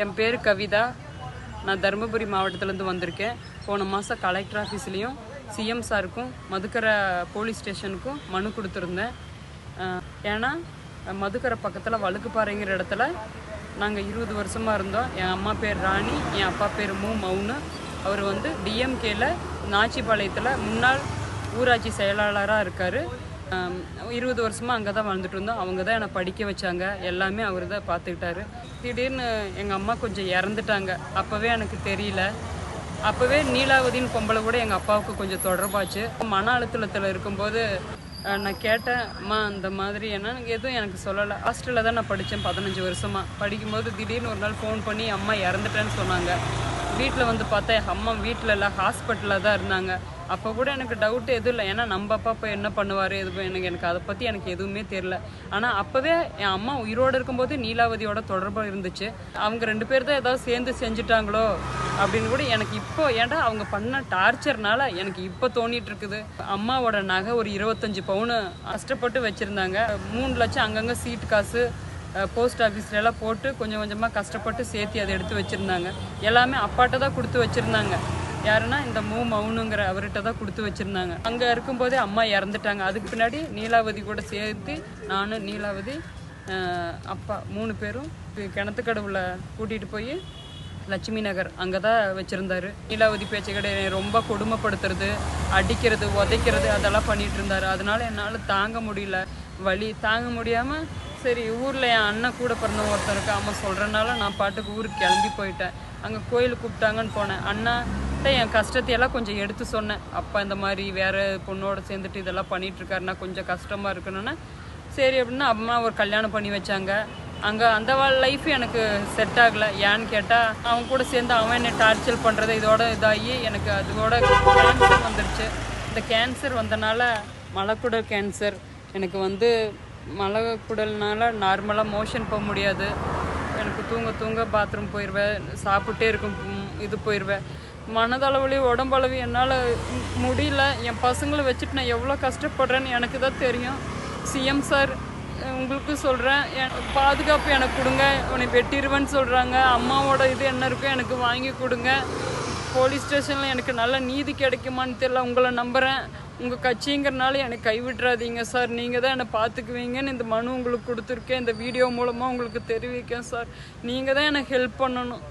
என் பேர் கவிதா. நான் தருமபுரி மாவட்டத்திலேருந்து வந்திருக்கேன். போன மாதம் கலெக்டர் ஆஃபீஸ்லேயும் சிஎம் சாருக்கும் மதுக்கரை போலீஸ் ஸ்டேஷனுக்கும் மனு கொடுத்துருந்தேன். ஏன்னா மதுக்கரை பக்கத்தில் வழுக்குப்பாறைங்கிற இடத்துல நாங்கள் 20 வருஷமாக இருந்தோம். என் அம்மா பேர் ராணி, என் அப்பா பேர் மவுனு. அவர் டிஎம்கேல நாச்சிபாளையத்தில் முன்னாள் ஊராட்சி செயலாளராக இருக்கார். 20 வருஷமாக அங்கே தான் வாழ்ந்துட்டு இருந்தோம். அவங்க தான் என்னை படிக்க வச்சாங்க. எல்லாமே அவர் தான் பார்த்துக்கிட்டாரு. திடீர்னு எங்கள் அம்மா கொஞ்சம் இறந்துட்டாங்க. அப்போவே எனக்கு தெரியல. அப்போவே நீலாவதின்னு பொம்பளை கூட எங்கள் அப்பாவுக்கு கொஞ்சம் தொடர்பாச்சு. மன அழுத்தத்தில் இருக்கும்போது நான் கேட்டேன், அம்மா அந்த மாதிரி என்னன்னு எதுவும் எனக்கு சொல்லலை. ஹாஸ்டலில் தான் நான் படித்தேன் 15 வருஷமாக. படிக்கும்போது திடீர்னு ஒரு நாள் ஃபோன் பண்ணி அம்மா இறந்துட்டேன்னு சொன்னாங்க. வீட்டில் பார்த்தா எங்கள் அம்மா வீட்டில் இல்லை, ஹாஸ்பிட்டலில் தான் இருந்தாங்க. அப்போ கூட எனக்கு டவுட் எதுவும் இல்லை. ஏன்னா நம்ம அப்பா இப்போ என்ன பண்ணுவார் எதுவும் எனக்கு அதை பற்றி எனக்கு எதுவுமே தெரியல. ஆனால் அப்போவே என் அம்மா உயிரோடு இருக்கும்போது நீலாவதியோட தொடர்பாக இருந்துச்சு. அவங்க 2 பேர் தான் ஏதாவது சேர்ந்து செஞ்சுட்டாங்களோ அப்படின்னு கூட எனக்கு இப்போ, ஏன்டா அவங்க பண்ண டார்ச்சர்னால எனக்கு இப்போ தோணிட்டு இருக்குது. அம்மாவோட நகை ஒரு 25 பவுனு கஷ்டப்பட்டு வச்சுருந்தாங்க. 3 லட்சம் அங்கங்கே சீட்டு காசு போஸ்ட் ஆஃபீஸ்லாம் போட்டு கொஞ்சம் கொஞ்சமாக கஷ்டப்பட்டு சேர்த்து அதை எடுத்து வச்சுருந்தாங்க. எல்லாமே அப்பாட்ட தான் கொடுத்து வச்சுருந்தாங்க. யாருன்னா இந்த மவுனுங்கிற அவர்கிட்ட தான் கொடுத்து வச்சுருந்தாங்க. அங்கே இருக்கும்போதே அம்மா இறந்துட்டாங்க. அதுக்கு பின்னாடி நீலாவதி கூட சேர்த்து நானும் நீலாவதி அப்பா 3 பேரும் கிணத்துக்கடவுல கூட்டிகிட்டு போய் லட்சுமி நகர் அங்கே தான் வச்சுருந்தாரு. நீலாவதி பேச்சு கிடையாது, ரொம்ப கொடுமைப்படுத்துறது, அடிக்கிறது, உதைக்கிறது அதெல்லாம் பண்ணிகிட்டு இருந்தார். அதனால என்னால் தாங்க முடியல, வலி தாங்க முடியாமல் சரி ஊரில் என் அண்ணன் கூட பிறந்தவங்க ஒருத்தர் இருக்கு, அம்மா சொல்கிறனால நான் பாட்டுக்கு ஊருக்கு கிளம்பி போயிட்டேன். அங்கே கோயிலுக்கு கூப்பிட்டாங்கன்னு போனேன். அண்ணாட்ட என் கஷ்டத்தையெல்லாம் கொஞ்சம் எடுத்து சொன்னேன். அப்பா இந்த மாதிரி வேறு பொண்ணோட சேர்ந்துட்டு இதெல்லாம் பண்ணிகிட்ருக்காருன்னா கொஞ்சம் கஷ்டமாக இருக்கணும்னா சரி அப்படின்னா அம்மா ஒரு கல்யாணம் பண்ணி வச்சாங்க. அங்கே அந்த லைஃப் எனக்கு செட் ஆகலை. ஏன்னு கேட்டால் அவங்க கூட சேர்ந்து அவன் என்னை டார்ச்சர் பண்ணுறது இதோட இதாகி எனக்கு அதோட கேன்சர் வந்துடுச்சு. இந்த கேன்சர் வந்தனால மலக்குடல் கேன்சர் எனக்கு மலக்குடல்னால நார்மலாக மோஷன் போக முடியாது. எனக்கு தூங்க பாத்ரூம் போயிடுவேன், சாப்பிட்டே இருக்கும் இது போயிடுவேன். மனதளவுலேயும் உடம்பளவையும் என்னால் முடியல. என் பசங்களை வச்சுட்டு நான் எவ்வளோ கஷ்டப்படுறேன்னு எனக்கு தான் தெரியும். சிஎம் சார் உங்களுக்கு சொல்கிறேன், பாதுகாப்பு எனக்கு கொடுங்க. உன்னை வெட்டிடுவேன்னு சொல்கிறாங்க. அம்மாவோட இது என்ன இருக்கோ எனக்கு வாங்கி கொடுங்க. போலீஸ் ஸ்டேஷனில் எனக்கு நல்ல நீதி கிடைக்குமான்னு தெரியல. உங்களை நம்புகிறேன். உங்கள் கட்சிங்கிறனால எனக்கு கைவிட்றாதீங்க சார். நீங்கள் தான் என்னை பார்த்துக்குவீங்கன்னு இந்த மனு உங்களுக்கு கொடுத்துருக்கேன். இந்த வீடியோ மூலமாக உங்களுக்கு தெரிவிக்கேன் சார். நீங்கள் தான் எனக்கு ஹெல்ப் பண்ணணும்.